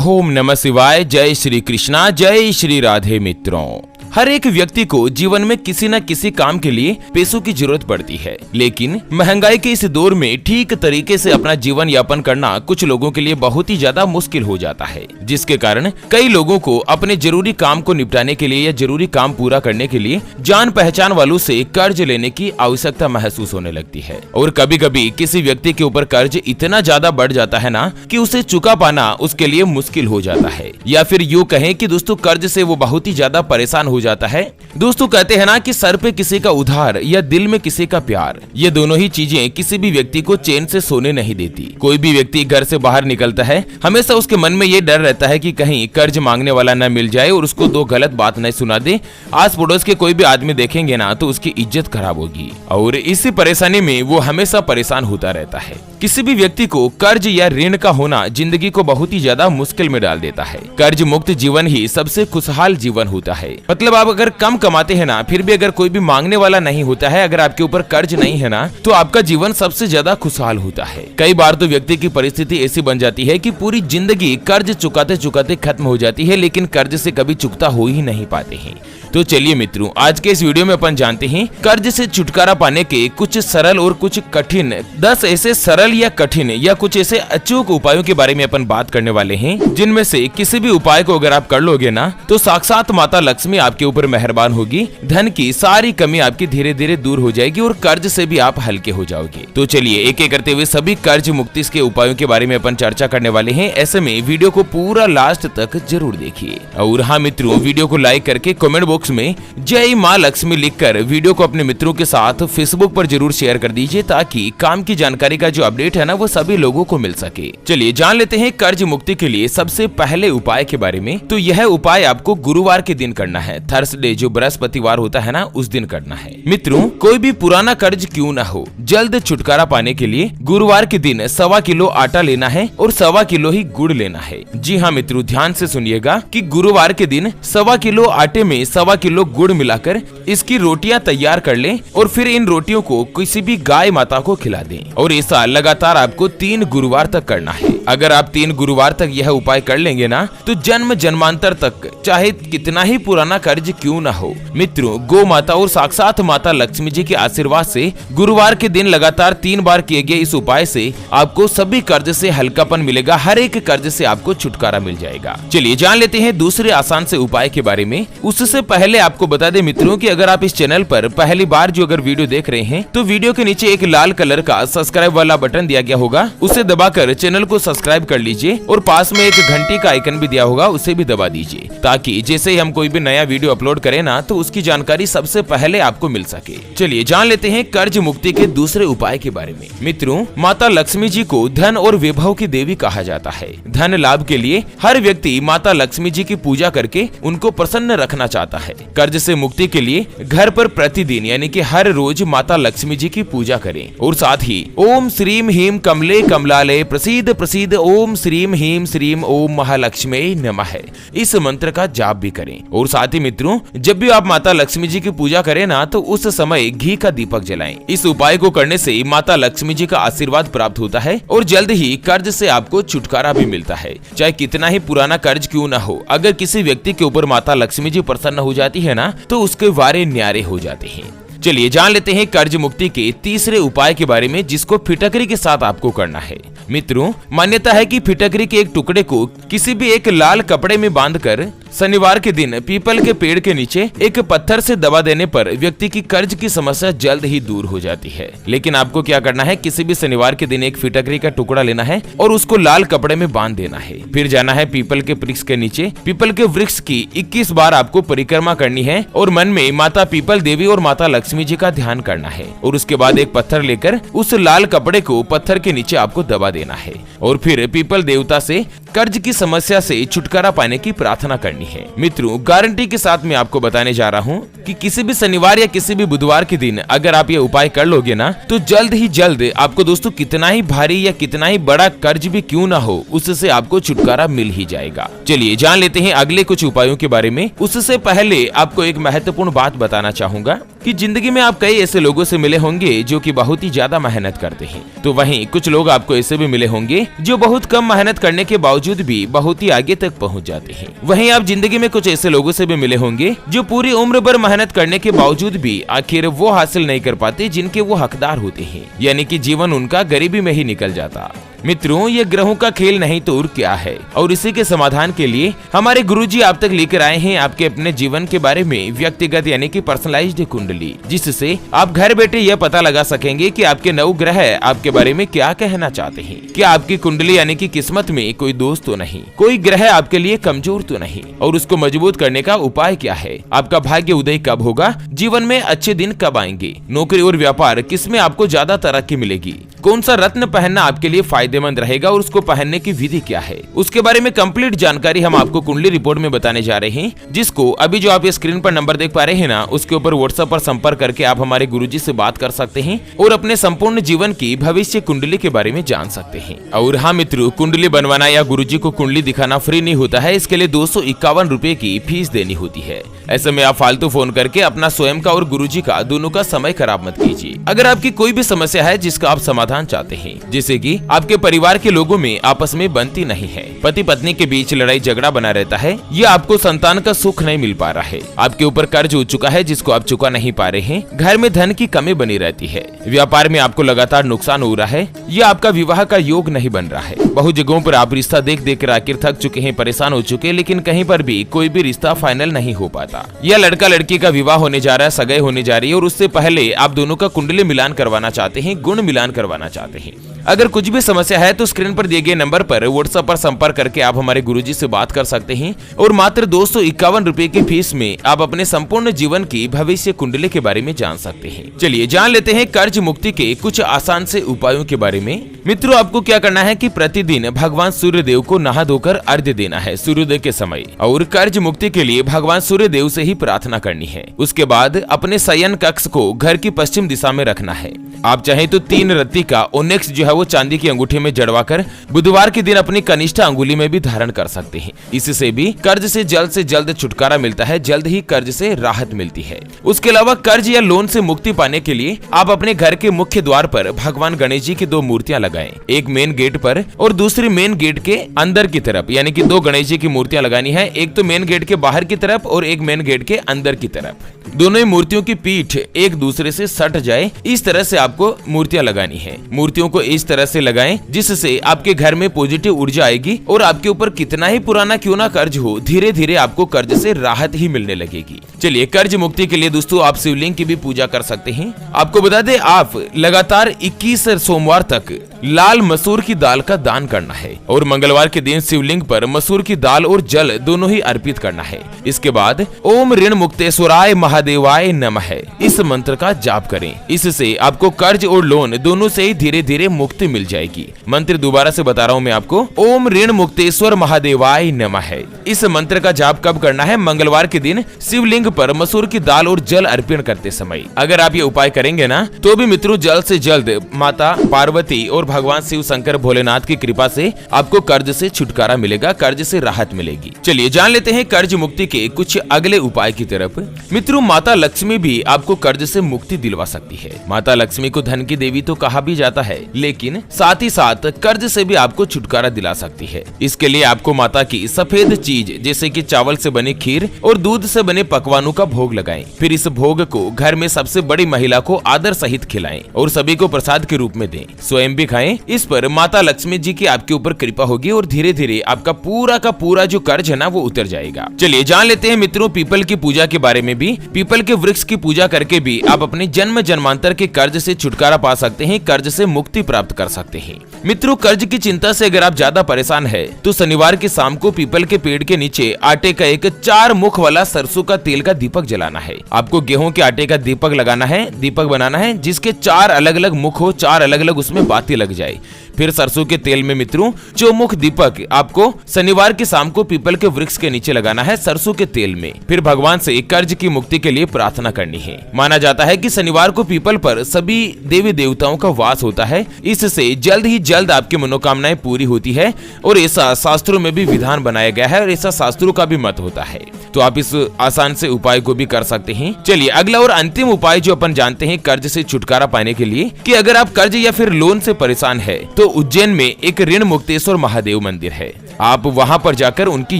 ओम नमः शिवाय। जय श्री कृष्णा, जय श्री राधे। मित्रों, हर एक व्यक्ति को जीवन में किसी न किसी काम के लिए पैसों की जरूरत पड़ती है, लेकिन महंगाई के इस दौर में ठीक तरीके से अपना जीवन यापन करना कुछ लोगों के लिए बहुत ही ज्यादा मुश्किल हो जाता है, जिसके कारण कई लोगों को अपने जरूरी काम को निपटाने के लिए या जरूरी काम पूरा करने के लिए जान पहचान वालों से कर्ज लेने की आवश्यकता महसूस होने लगती है। और कभी कभी किसी व्यक्ति के ऊपर कर्ज इतना ज्यादा बढ़ जाता है ना कि उसे चुका पाना उसके लिए मुश्किल हो जाता है, या फिर यूँ कहें कि दोस्तों कर्ज से वो बहुत ही ज्यादा परेशान हो जाता है। दोस्तों कहते हैं ना कि सर पे किसी का उधार या दिल में किसी का प्यार, ये दोनों ही चीजें किसी भी व्यक्ति को चैन से सोने नहीं देती। कोई भी व्यक्ति घर से बाहर निकलता है, हमेशा उसके मन में ये डर रहता है कि कहीं कर्ज मांगने वाला न मिल जाए और उसको दो गलत बात न सुना दे। आस पड़ोस के कोई भी आदमी देखेंगे ना तो उसकी इज्जत खराब होगी, और इसी परेशानी में वो हमेशा परेशान होता रहता है। किसी भी व्यक्ति को कर्ज या ऋण का होना जिंदगी को बहुत ही ज्यादा मुश्किल में डाल देता है। कर्ज मुक्त जीवन ही सबसे खुशहाल जीवन होता है। मतलब आप अगर कम कमाते हैं ना, फिर भी अगर कोई भी मांगने वाला नहीं होता है, अगर आपके ऊपर कर्ज नहीं है ना, तो आपका जीवन सबसे ज्यादा खुशहाल होता है। कई बार तो व्यक्ति की परिस्थिति ऐसी बन जाती है कि पूरी जिंदगी कर्ज चुकाते चुकाते खत्म हो जाती है, लेकिन कर्ज से कभी चुकता हो ही नहीं पाते हैं। तो चलिए मित्रों, आज के इस वीडियो में अपन जानते हैं कर्ज से छुटकारा पाने के कुछ सरल और कुछ कठिन 10 ऐसे सरल या कठिन या कुछ ऐसे अचूक उपायों के बारे में अपन बात करने वाले हैं, जिनमें से किसी भी उपाय को अगर आप कर लोगे ना तो साक्षात माता लक्ष्मी आपके ऊपर मेहरबान होगी। धन की सारी कमी आपकी धीरे धीरे दूर हो जाएगी और कर्ज से भी आप हल्के हो जाओगे। तो चलिए एक एक करते हुए सभी कर्ज मुक्ति के उपायों के बारे में अपन चर्चा करने वाले हैं। ऐसे में वीडियो को पूरा लास्ट तक जरूर देखिए। और हाँ मित्रों, वीडियो को लाइक करके कमेंट बॉक्स में जय मां लक्ष्मी लिखकर वीडियो को अपने मित्रों के साथ फेसबुक पर जरूर शेयर कर दीजिए, ताकि काम की जानकारी का जो अपडेट है ना वो सभी लोगों को मिल सके। चलिए जान लेते हैं कर्ज मुक्ति के लिए सबसे पहले उपाय के बारे में। तो यह उपाय आपको गुरुवार के दिन करना है। थर्सडे जो बृहस्पतिवार होता है ना, उस दिन करना है। मित्रों, कोई भी पुराना कर्ज क्यों ना हो, जल्द छुटकारा पाने के लिए गुरुवार के दिन 1.25 किलो आटा लेना है और 1.25 किलो ही गुड़ लेना है। जी हाँ मित्रों, ध्यान से सुनिएगा कि गुरुवार के दिन 1.25 किलो आटे में 1.25 किलो गुड़ मिलाकर इसकी रोटियां तैयार कर लें और फिर इन रोटियों को किसी भी गाय माता को खिला दें। और ऐसा लगातार आपको 3 गुरुवार तक करना है। अगर आप 3 गुरुवार तक यह उपाय कर लेंगे ना तो जन्म जन्मांतर तक चाहे कितना ही पुराना कर्ज क्यों ना हो, मित्रों गौ माता और साक्षात माता लक्ष्मी जी के आशीर्वाद से गुरुवार के दिन लगातार 3 बार किए गए इस उपाय से आपको सभी कर्ज से हल्कापन मिलेगा। हर एक कर्ज से आपको छुटकारा मिल जाएगा। चलिए जान लेते हैं दूसरे आसान से उपाय के बारे में। उससे पहले आपको बता दें मित्रों कि अगर आप इस चैनल पर पहली बार जो अगर वीडियो देख रहे हैं तो वीडियो के नीचे एक लाल कलर का सब्सक्राइब वाला बटन दिया गया होगा, उसे दबाकर चैनल को सब्सक्राइब कर लीजिए और पास में एक घंटी का आइकन भी दिया होगा, उसे भी दबा दीजिए, ताकि जैसे ही हम कोई भी नया वीडियो अपलोड करें ना तो उसकी जानकारी सबसे पहले आपको मिल सके। चलिए जान लेते हैं कर्ज मुक्ति के दूसरे उपाय के बारे में। मित्रों, माता लक्ष्मी जी को धन और वैभव की देवी कहा जाता है। धन लाभ के लिए हर व्यक्ति माता लक्ष्मी जी की पूजा करके उनको प्रसन्न रखना चाहता है। कर्ज से मुक्ति के लिए घर पर प्रतिदिन यानी कि हर रोज माता लक्ष्मी जी की पूजा करें और साथ ही ओम श्रीम हीम कमले कमलाले प्रसीद प्रसीद ओम श्रीम हीम श्रीम ओम महालक्ष्मी नमः इस मंत्र का जाप भी करें। और साथ ही मित्रों, जब भी आप माता लक्ष्मी जी की पूजा करें ना तो उस समय घी का दीपक जलाएं। इस उपाय को करने से माता लक्ष्मी जी का आशीर्वाद प्राप्त होता है और जल्द ही कर्ज से आपको छुटकारा भी मिलता है। चाहे कितना ही पुराना कर्ज क्यों ना हो, अगर किसी व्यक्ति के ऊपर माता लक्ष्मी जी प्रसन्न हो जाती है ना तो उसके वारे न्यारे हो जाते हैं। चलिए जान लेते हैं कर्ज मुक्ति के तीसरे उपाय के बारे में, जिसको फिटकरी के साथ आपको करना है। मित्रों, मान्यता है कि फिटकरी के एक टुकड़े को किसी भी एक लाल कपड़े में बांधकर शनिवार के दिन पीपल के पेड़ के नीचे एक पत्थर से दबा देने पर व्यक्ति की कर्ज की समस्या जल्द ही दूर हो जाती है। लेकिन आपको क्या करना है, किसी भी शनिवार के दिन एक फिटकरी का टुकड़ा लेना है और उसको लाल कपड़े में बांध देना है। फिर जाना है पीपल के वृक्ष के नीचे। पीपल के वृक्ष की 21 बार आपको परिक्रमा करनी है और मन में माता पीपल देवी और माता लक्ष्मी जी का ध्यान करना है। और उसके बाद एक पत्थर लेकर उस लाल कपड़े को पत्थर के नीचे आपको दबा देना है और फिर पीपल देवता से कर्ज की समस्या से छुटकारा पाने की प्रार्थना करनी है। मित्रों, गारंटी के साथ मैं आपको बताने जा रहा हूँ कि किसी भी शनिवार या किसी भी बुधवार के दिन अगर आप ये उपाय कर लोगे ना तो जल्द ही जल्द आपको दोस्तों कितना ही भारी या कितना ही बड़ा कर्ज भी क्यों ना हो, उससे आपको छुटकारा मिल ही जाएगा। चलिए जान लेते हैं अगले कुछ उपायों के बारे में। उससे पहले आपको एक महत्वपूर्ण बात बताना चाहूंगा कि जिंदगी में आप कई ऐसे लोगों से मिले होंगे जो कि बहुत ही ज्यादा मेहनत करते हैं, तो वहीं कुछ लोग आपको ऐसे भी मिले होंगे जो बहुत कम मेहनत करने के बावजूद भी बहुत ही आगे तक पहुंच जाते हैं। वहीं आप जिंदगी में कुछ ऐसे लोगों से भी मिले होंगे जो पूरी उम्र भर मेहनत करने के बावजूद भी आखिर वो हासिल नहीं कर पाते जिनके वो हकदार होते हैं, यानी कि जीवन उनका गरीबी में ही निकल जाता। मित्रों, ये ग्रहों का खेल नहीं तो और क्या है, और इसी के समाधान के लिए हमारे गुरुजी आप तक लेकर आए हैं आपके अपने जीवन के बारे में व्यक्तिगत यानी कि पर्सनलाइज्ड कुंडली, जिससे आप घर बैठे यह पता लगा सकेंगे कि आपके 9 ग्रह आपके बारे में क्या कहना चाहते हैं। क्या आपकी कुंडली यानी कि किस्मत में कोई दोष तो नहीं, कोई ग्रह आपके लिए कमजोर तो नहीं, और उसको मजबूत करने का उपाय क्या है, आपका भाग्य उदय कब होगा, जीवन में अच्छे दिन कब आएंगे, नौकरी और व्यापार किसमें आपको ज्यादा तरक्की मिलेगी, कौन सा रत्न पहनना आपके लिए फायदेमंद रहेगा और उसको पहनने की विधि क्या है, उसके बारे में कंप्लीट जानकारी हम आपको कुंडली रिपोर्ट में बताने जा रहे हैं, जिसको अभी जो आप ये स्क्रीन पर नंबर देख पा रहे हैं ना, उसके ऊपर व्हाट्सएप पर संपर्क करके आप हमारे गुरुजी से बात कर सकते हैं और अपने संपूर्ण जीवन की भविष्य कुंडली के बारे में जान सकते हैं। और हाँ मित्रों, कुंडली बनवाना या गुरुजी को कुंडली दिखाना फ्री नहीं होता है, इसके लिए 251 रुपए की फीस देनी होती है। ऐसे में आप फालतू फोन करके अपना स्वयं का और गुरुजी का दोनों का समय खराब मत कीजिए। अगर आपकी कोई भी समस्या है जिसका आप समाधान चाहते हैं, जैसे कि आपके परिवार के लोगों में आपस में बनती नहीं है, पति पत्नी के बीच लड़ाई झगड़ा बना रहता है, या आपको संतान का सुख नहीं मिल पा रहा है, आपके ऊपर कर्ज हो चुका है जिसको आप चुका नहीं पा रहे हैं, घर में धन की कमी बनी रहती है, व्यापार में आपको लगातार नुकसान हो रहा है, या आपका विवाह का योग नहीं बन रहा है, बहुत जगहों पर आप रिश्ता देख देख कर आखिर थक चुके हैं, परेशान हो चुके हैं, लेकिन कहीं पर भी कोई भी रिश्ता फाइनल नहीं हो पाता, या लड़का लड़की का विवाह होने जा रहा है, सगाई होने जा रही है और उससे पहले आप दोनों का कुंडली मिलान करवाना चाहते हैं, गुण मिलान करवाना चाहते हैं। अगर कुछ भी समस्या है तो स्क्रीन पर दिए गए नंबर पर व्हाट्सएप पर संपर्क करके आप हमारे गुरुजी से बात कर सकते हैं और मात्र 251 रुपए की फीस में आप अपने संपूर्ण जीवन की भविष्य कुंडली के बारे में जान सकते हैं। चलिए जान लेते हैं कर्ज मुक्ति के कुछ आसान से उपायों के बारे में। मित्रों, आपको क्या करना है कि प्रतिदिन भगवान सूर्य देव को नहा धोकर अर्घ्य देना है सूर्योदय के समय, और कर्ज मुक्ति के लिए भगवान सूर्य देव से ही प्रार्थना करनी है। उसके बाद अपने शयन कक्ष को घर की पश्चिम दिशा में रखना है। आप चाहे तो 3 रत्ती का ओनेक्स जो है वो चांदी की अंगूठी में जड़वाकर बुधवार के दिन अपनी कनिष्ठा अंगुली में भी धारण कर सकते हैं। इससे भी कर्ज से जल्द छुटकारा मिलता है, जल्द ही कर्ज से राहत मिलती है। उसके अलावा कर्ज या लोन से मुक्ति पाने के लिए आप अपने घर के मुख्य द्वार पर भगवान गणेश जी की 2 मूर्तियां लगाएं, एक मेन गेट पर और दूसरी मेन गेट के अंदर की तरफ, यानी कि 2 गणेश जी की मूर्तियां लगानी है, एक तो मेन गेट के बाहर की तरफ और एक मेन गेट के अंदर की तरफ। दोनों ही मूर्तियों की पीठ एक दूसरे से सट जाए, इस तरह से आपको मूर्तियां लगानी है। मूर्तियों को इस तरह से लगाएं जिससे आपके घर में पॉजिटिव ऊर्जा आएगी और आपके ऊपर कितना ही पुराना क्यों ना कर्ज हो, धीरे धीरे आपको कर्ज से राहत ही मिलने लगेगी। चलिए, कर्ज मुक्ति के लिए दोस्तों आप शिवलिंग की भी पूजा कर सकते हैं। आपको बता दें, आप लगातार 21 सोमवार तक लाल मसूर की दाल का दान करना है और मंगलवार के दिन शिवलिंग पर मसूर की दाल और जल दोनों ही अर्पित करना है। इसके बाद ओम ऋण मुक्तेश्वराय महादेवाय नमः इस मंत्र का जाप करें। इससे आपको कर्ज और लोन दोनों से ही धीरे धीरे मुक्ति मिल जाएगी। मंत्र दोबारा से बता रहा हूँ मैं आपको, ओम ऋण मुक्तेश्वर महादेवाय नमः। इस मंत्र का जाप कब करना है? मंगलवार के दिन शिवलिंग पर मसूर की दाल और जल अर्पण करते समय। अगर आप ये उपाय करेंगे ना, तो भी मित्रों जल्द से जल्द माता पार्वती और भगवान शिव शंकर भोलेनाथ की कृपा से आपको कर्ज से छुटकारा मिलेगा, कर्ज से राहत मिलेगी। चलिए जान लेते हैं कर्ज मुक्ति के कुछ अगले उपाय की तरफ। मित्रों, माता लक्ष्मी भी आपको कर्ज से मुक्ति दिलवा सकती है। माता लक्ष्मी को धन की देवी तो कहा भी जाता है, लेकिन साथ ही साथ कर्ज से भी आपको छुटकारा दिला सकती है। इसके लिए आपको माता की सफेद चीज जैसे कि चावल से बनी खीर और दूध से बने पकवानों का भोग लगाएं। फिर इस भोग को घर में सबसे बड़ी महिला को आदर सहित खिलाएं और सभी को प्रसाद के रूप में दें, स्वयं भी खाएं। इस पर माता लक्ष्मी जी की आपके ऊपर कृपा होगी और धीरे धीरे आपका पूरा का पूरा जो कर्ज है ना वो उतर जाएगा। चलिए जान लेते हैं मित्रों पीपल की पूजा के बारे में भी। पीपल के वृक्ष की पूजा करके भी आप अपने जन्म जन्मांतर के कर्ज से छुटकारा पा सकते हैं, कर्ज से मुक्ति प्राप्त कर सकते हैं। मित्रों, कर्ज की चिंता से अगर आप ज्यादा परेशान है तो शनिवार की शाम को पीपल के पेड़ के नीचे आटे का एक 4 मुख वाला सरसों का तेल का दीपक जलाना है। आपको गेहूं के आटे का दीपक लगाना है, दीपक बनाना है जिसके 4 अलग अलग मुख हो, 4 अलग अलग उसमें बाती लग जाए। फिर सरसों के तेल में मित्रों चौमुख दीपक आपको शनिवार की शाम को पीपल के वृक्ष के नीचे लगाना है, सरसों के तेल में। फिर भगवान से कर्ज की मुक्ति के लिए प्रार्थना करनी है। माना जाता है कि शनिवार को पीपल पर सभी देवी देवताओं का वास होता है, इससे जल्द ही जल्द आपकी मनोकामनाएं पूरी होती है और ऐसा शास्त्रों में भी विधान बनाया गया है और ऐसा शास्त्रों का भी मत होता है। तो आप इस आसान से उपाय को भी कर सकते हैं। चलिए अगला और अंतिम उपाय जो अपन जानते हैं कर्ज से छुटकारा पाने के लिए, कि अगर आप कर्ज या फिर लोन से परेशान है तो उज्जैन में एक ऋण मुक्तेश्वर महादेव मंदिर है, आप वहां पर जाकर उनकी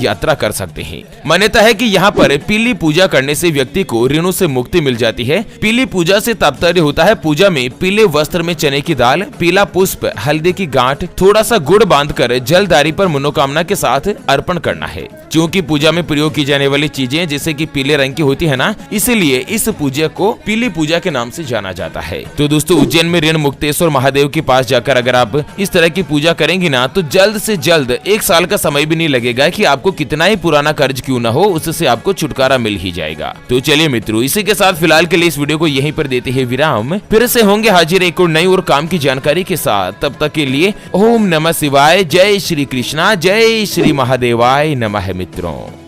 यात्रा कर सकते हैं। मान्यता है कि यहाँ पर पीली पूजा करने से व्यक्ति को ऋणों से मुक्ति मिल जाती है। पीली पूजा से तात्पर्य होता है पूजा में पीले वस्त्र में चने की दाल, पीला पुष्प, हल्दी की गांठ, थोड़ा सा गुड़ बांधकर जलधारी पर मनोकामना के साथ अर्पण करना है। क्योंकि पूजा में प्रयोग की जाने वाली चीजें जैसे कि पीले रंग की होती है ना, इसलिए इस पूजा को पीली पूजा के नाम से जाना जाता है। तो दोस्तों उज्जैन में ऋण मुक्तेश्वर महादेव के पास जाकर अगर आप इस तरह की पूजा करेंगे ना, तो जल्द से जल्द 1 साल का समय भी नहीं लगेगा कि आपको कितना ही पुराना कर्ज क्यों ना हो, उससे आपको छुटकारा मिल ही जाएगा। तो चलिए मित्रों, इसी के साथ फिलहाल के लिए इस वीडियो को यहीं पर देते हैं विराम। फिर से होंगे हाजिर एक और नई और काम की जानकारी के साथ। तब तक के लिए ओम नमः शिवाय, जय श्री कृष्णा, जय श्री महादेवाय नमः मित्रों।